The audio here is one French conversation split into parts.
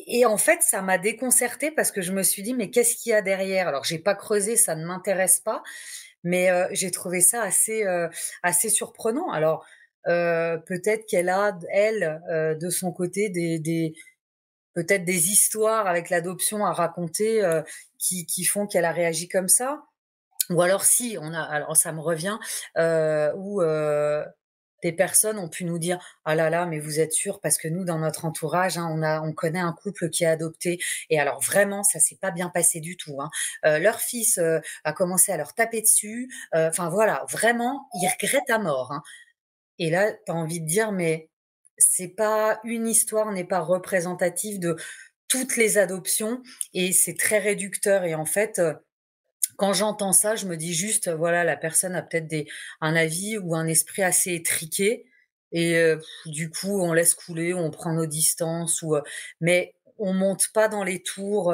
et en fait, ça m'a déconcertée parce que je me suis dit: «Mais qu'est-ce qu'il y a derrière?» Alors j'ai pas creusé, ça ne m'intéresse pas, mais j'ai trouvé ça assez surprenant. Alors, peut-être qu'elle a, elle, de son côté des peut-être des histoires avec l'adoption à raconter, qui font qu'elle a réagi comme ça. Ou alors si, on a alors ça me revient, où, des personnes ont pu nous dire: «Ah là là, mais vous êtes sûrs?» parce que nous, dans notre entourage, hein, on connaît un couple qui a adopté et alors vraiment, ça s'est pas bien passé du tout, hein. Leur fils, a commencé à leur taper dessus, enfin voilà, vraiment, ils regrettent à mort, hein. Et là, tu as envie de dire: «Mais c'est pas une histoire n'est pas représentative de toutes les adoptions» et c'est très réducteur et en fait, quand j'entends ça, je me dis juste, voilà, la personne a peut-être un avis ou un esprit assez étriqué et du coup, on laisse couler, on prend nos distances mais on monte pas dans les tours,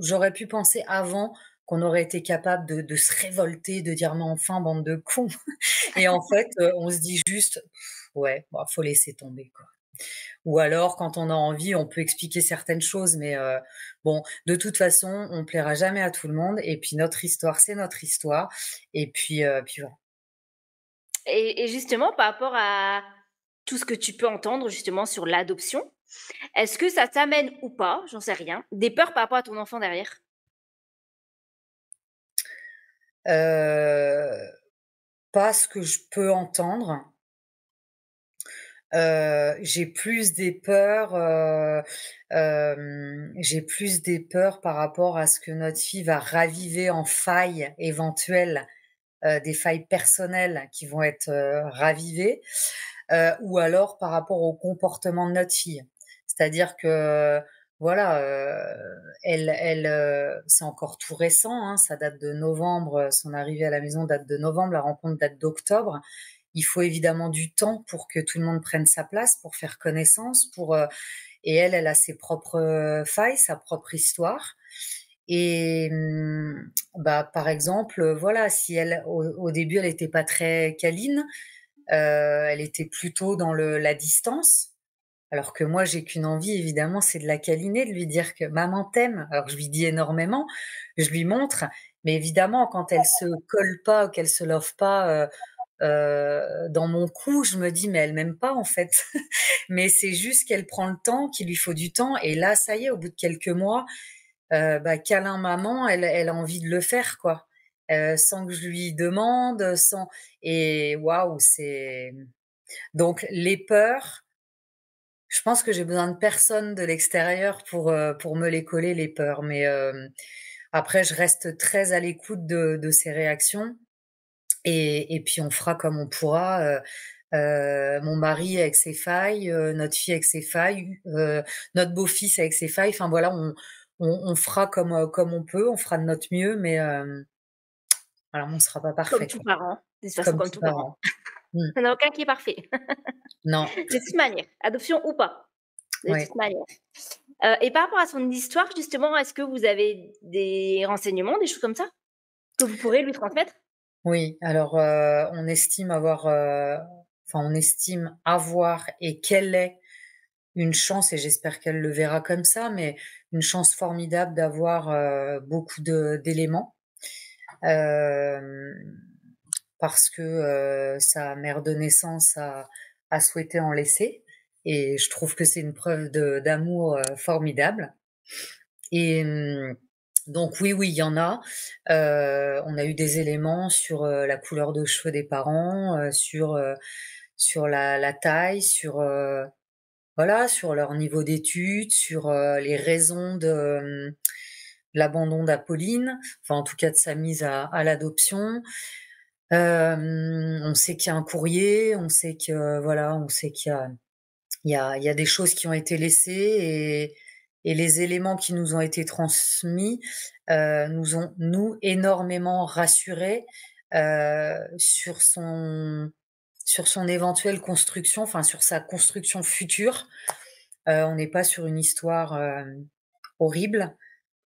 j'aurais pu penser avant qu'on aurait été capable de se révolter, de dire: «Mais enfin, bande de cons» et en fait, on se dit juste: «Ouais, bah, faut laisser tomber, quoi». Ou alors, quand on a envie, on peut expliquer certaines choses, mais bon, de toute façon, on plaira jamais à tout le monde et puis notre histoire, c'est notre histoire et puis voilà. Et justement, par rapport à tout ce que tu peux entendre justement sur l'adoption, est-ce que ça t'amène ou pas, j'en sais rien, des peurs par rapport à ton enfant derrière? Heu, Pas ce que je peux entendre, j'ai plus des peurs par rapport à ce que notre fille va raviver en failles éventuelles, des failles personnelles qui vont être, ravivées. Ou alors par rapport au comportement de notre fille. C'est-à-dire que, voilà, c'est encore tout récent, hein, ça date de novembre, son arrivée à la maison date de novembre, la rencontre date d'octobre. Il faut évidemment du temps pour que tout le monde prenne sa place, pour faire connaissance, et elle a ses propres, failles, sa propre histoire et bah, par exemple, voilà, si elle au début, elle était pas très câline, elle était plutôt dans la distance, alors que moi, j'ai qu'une envie évidemment, c'est de la câliner, de lui dire que: «Maman t'aime». Alors je lui dis énormément, je lui montre, mais évidemment quand elle se colle pas ou qu'elle se love pas, dans mon cou, je me dis: «Mais elle m'aime pas en fait». Mais c'est juste qu'elle prend le temps, qu'il lui faut du temps et là, ça y est, au bout de quelques mois, bah, câlin maman, elle a envie de le faire quoi, sans que je lui demande, sans et waouh, c'est donc les peurs, je pense que j'ai besoin de personne de l'extérieur pour me les coller les peurs, mais après je reste très à l'écoute de ses réactions et puis on fera comme on pourra, mon mari avec ses failles, notre fille avec ses failles, notre beau-fils avec ses failles, enfin voilà, on fera comme on peut, on fera de notre mieux, mais voilà, on sera pas Comme parfait, tout quoi, parent, de toute façon comme comme tout tout parent. parent. Mmh. Il n'y en a aucun qui est parfait. Non, De toute manière, adoption ou pas, de ouais. toute manière. Et par rapport à son histoire justement, est-ce que vous avez des renseignements, des choses comme ça, que vous pourrez lui transmettre? Oui, alors, on estime avoir et qu'elle est une chance et j'espère qu'elle le verra comme ça, mais une chance formidable d'avoir, beaucoup d'éléments. Hem, Parce que, sa mère de naissance a souhaité en laisser et je trouve que c'est une preuve d'amour, formidable et donc oui, oui, il y en a. On a eu des éléments sur, la couleur de cheveux des parents, sur la taille, voilà, sur leur niveau d'études, sur, les raisons l'abandon d'Apolline, enfin en tout cas de sa mise à l'adoption. On sait qu'il y a un courrier, on sait que voilà, on sait qu'il y a des choses qui ont été laissées et les éléments qui nous ont été transmis, nous ont, nous, énormément rassurés, sur son éventuelle construction, enfin sur sa construction future. On n'est pas sur une histoire, horrible.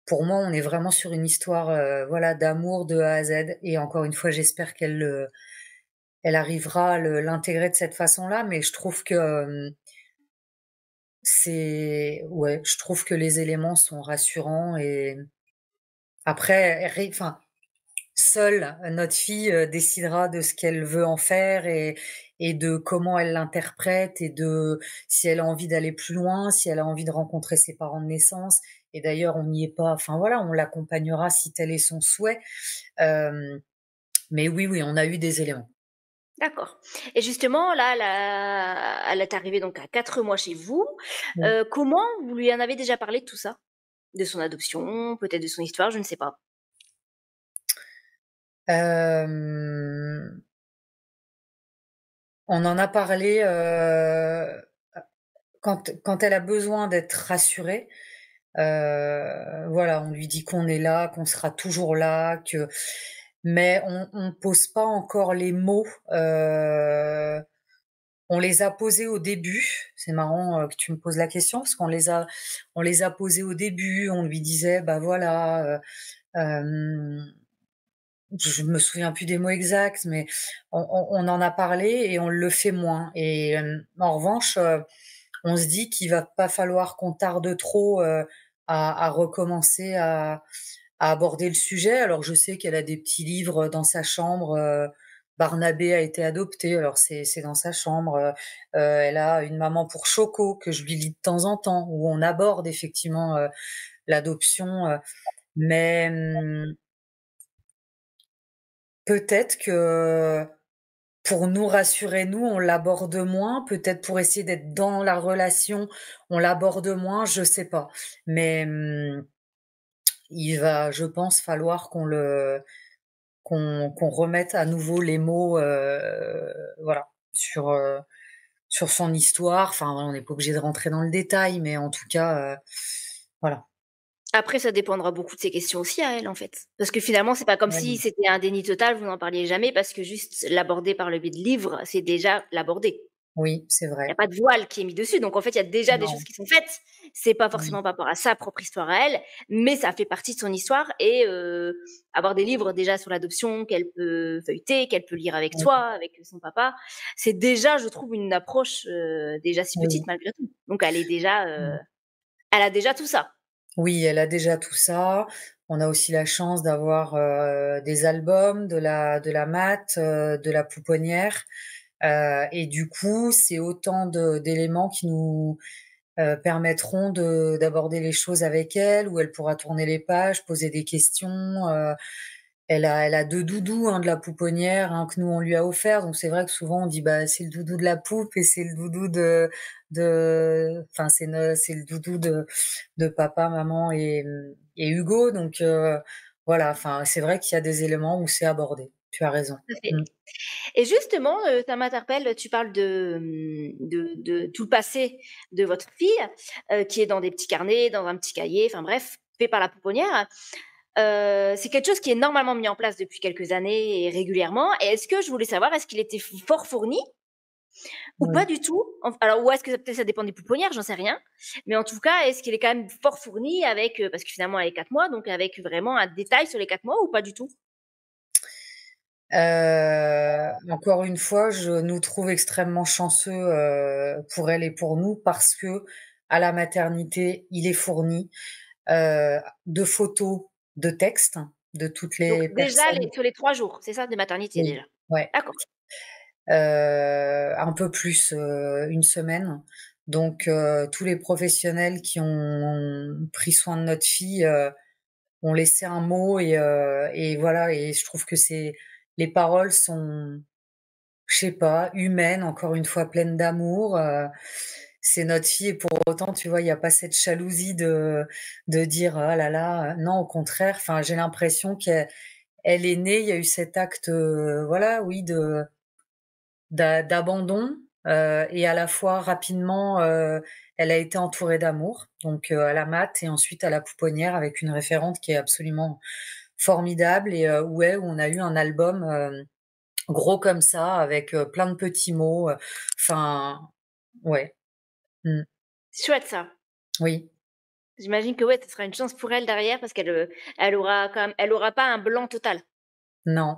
Pour moi, on est vraiment sur une histoire, voilà, d'amour de A à Z et encore une fois, j'espère elle arrivera à l'intégrer de cette façon-là, mais je trouve que, c'est ouais, je trouve que les éléments sont rassurants et après enfin, seule notre fille, décidera de ce qu'elle veut en faire et de comment elle l'interprète et de si elle a envie d'aller plus loin, si elle a envie de rencontrer ses parents de naissance et d'ailleurs on n'y est pas enfin voilà, on l'accompagnera si tel est son souhait. Hem, mais oui, oui, on a eu des éléments. D'accord. Et justement, là, elle est arrivée donc à 4 mois chez vous. Oui. Comment vous lui en avez déjà parlé de tout ça? De son adoption, peut-être de son histoire, je ne sais pas. Hem, on en a parlé, quand elle a besoin d'être rassurée, voilà, on lui dit qu'on est là, qu'on sera toujours là, que mais on pose pas encore les mots, on les a posés au début. C'est marrant, que tu me poses la question parce on les a posés au début. On lui disait: «Bah, voilà, hem» je me souviens plus des mots exacts, mais on en a parlé et on le fait moins et en revanche, on se dit qu'il va pas falloir qu'on tarde trop, à recommencer à aborder le sujet. Alors je sais qu'elle a des petits livres dans sa chambre, Barnabé a été adopté, alors c'est dans sa chambre, elle a Une maman pour Choco que je lui lis de temps en temps, où on aborde effectivement, l'adoption, mais peut-être que pour nous rassurer, nous, on l'aborde moins, peut-être pour essayer d'être dans la relation, on l'aborde moins, je sais pas. Mais, il va, je pense, falloir qu'on remette à nouveau les mots, voilà, sur son histoire. Enfin, voilà, on n'est pas obligé de rentrer dans le détail, mais en tout cas, voilà. Après, ça dépendra beaucoup de ses questions aussi à elle, en fait. Parce que finalement, c'est pas comme si Oui, c'était un déni total, vous n'en parliez jamais, parce que juste l'aborder par le biais de livres, c'est déjà l'aborder. oui, c'est Il y a vrai. pas de voile qui est mis dessus, donc en fait, il y a déjà des choses Non, qui sont faites. C'est pas oui, forcément par rapport à sa propre histoire à elle, mais ça fait partie de son histoire et avoir des livres déjà sur l'adoption qu'elle peut feuilleter, qu'elle peut lire avec toi, oui, avec son papa, c'est déjà, je trouve, une approche, déjà si petite oui. malgré tout. Donc elle est déjà, Mmh. elle a déjà tout ça. Oui, elle a déjà tout ça. On a aussi la chance d'avoir, des albums, de la maths, de la pouponnière, et du coup, c'est autant de d'éléments qui nous, permettront de d'aborder les choses avec elle, où elle pourra tourner les pages, poser des questions, elle a 2 doudous, hein, de la pouponnière, un que nous on lui a offert, donc c'est vrai que souvent on dit: «Bah, c'est le doudou de la poupe et c'est le doudou de enfin c'est le doudou de papa, maman et Hugo», donc voilà, enfin c'est vrai qu'il y a des éléments où c'est abordé. Tu as raison. Tout à fait. Mmh. Et justement, ça m'interpelle, tu parles de tout le passé de votre fille, qui est dans des petits carnets, dans un petit cahier, enfin bref, fait par la pouponnière. C'est quelque chose qui est normalement mis en place depuis quelques années et régulièrement. Et est-ce que je voulais savoir, est-ce qu'il était fort fourni ou pas Oui. du tout? Alors, ou est-ce que peut-être ça dépend des pouponnières, j'en sais rien. Mais en tout cas, est-ce qu'il est quand même fort fourni avec, parce que finalement elle est 4 mois, donc avec vraiment un détail sur les 4 mois ou pas du tout? Encore une fois, je nous trouve extrêmement chanceux, pour elle et pour nous parce que à la maternité, il est fourni, de photos, de textes, de toutes Donc les déjà personnes sur les 3 jours, c'est ça, de maternité oui, déjà? ouais, D'accord. un peu plus, 1 semaine. Donc tous les professionnels qui ont pris soin de notre fille, ont laissé un mot et voilà et je trouve que c'est les paroles sont je sais pas, humaine, encore une fois pleine d'amour, c'est notre fille et pour autant, tu vois, il y a pas cette jalousie de dire: «Oh là là», non, au contraire, enfin, j'ai l'impression qu'elle est née, il y a eu cet acte, voilà, oui, d'abandon, et à la fois rapidement, elle a été entourée d'amour, donc à la mat et ensuite à la pouponnière avec une référente qui est absolument formidable et ouais, où on a eu un album, gros comme ça, avec, plein de petits mots, enfin, ouais. Mmh. C'est chouette ça. Oui. J'imagine que ouais, ce sera une chance pour elle derrière parce qu'elle aura quand même elle aura pas un blanc total. Non,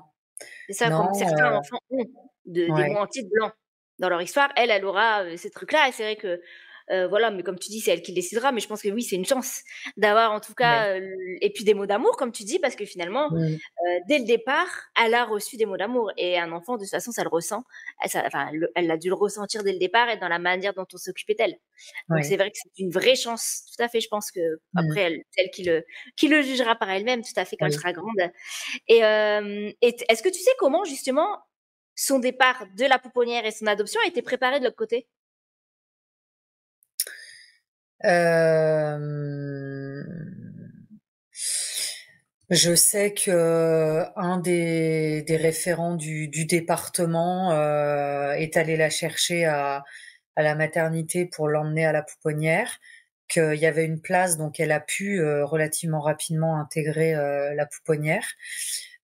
C'est ça, non, comme certains enfants ont, des ouais, mots entiers de blanc dans leur histoire. Elle, elle aura, ces trucs-là et c'est vrai que voilà, mais comme tu dis, c'est elle qui décidera, mais je pense que oui, c'est une chance d'avoir en tout Ouais. cas, et puis des mots d'amour comme tu dis, parce que finalement, Mmh. dès le départ, elle a reçu des mots d'amour et un enfant de toute façon ça le ressent. Elle a dû le ressentir dès le départ et dans la manière dont on s'occupait d'elle. Donc c'est Ouais. vrai que c'est une vraie chance. Tout à fait, je pense Mmh. qu'après elle c'est elle qui le jugera par elle-même, tout à fait, quand elle Oui. sera grande. Et est-ce que tu sais comment justement son départ de la pouponnière et son adoption a été préparé de l'autre côté? Hem, je sais que un des référents du département, est allé la chercher à la maternité pour l'emmener à la pouponnière, qu'il y avait une place, donc elle a pu, relativement rapidement intégrer, la pouponnière.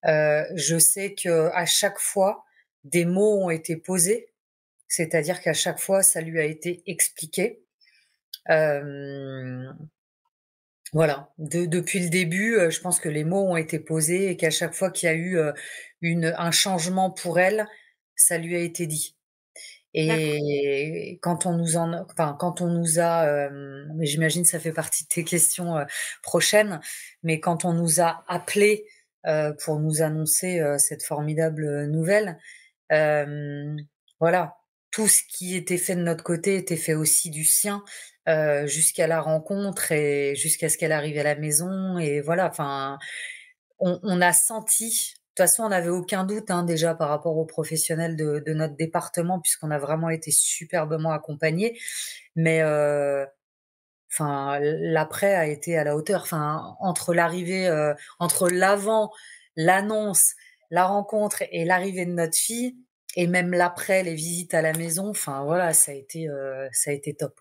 Je sais qu'à chaque fois, des mots ont été posés, c'est-à-dire qu'à chaque fois, ça lui a été expliqué. Hem Voilà, depuis le début, je pense que les mots ont été posés et qu'à chaque fois qu'il y a eu, une un changement pour elle, ça lui a été dit. D'accord. Et quand on nous a, mais j'imagine ça fait partie de tes questions, prochaines, mais quand on nous a appelés, pour nous annoncer, cette formidable, nouvelle, Hem, voilà, tout ce qui était fait de notre côté était fait aussi du sien, jusqu'à la rencontre et jusqu'à ce qu'elle arrive à la maison et voilà, enfin, on a senti de toute façon, on n'avait aucun doute, hein, déjà par rapport aux professionnels de notre département puisqu'on a vraiment été superbement accompagnés, mais enfin, l'après a été à la hauteur. Enfin, entre l'arrivée, entre l'avant, l'annonce, la rencontre et l'arrivée de notre fille et même l'après, les visites à la maison, enfin voilà, ça a été top.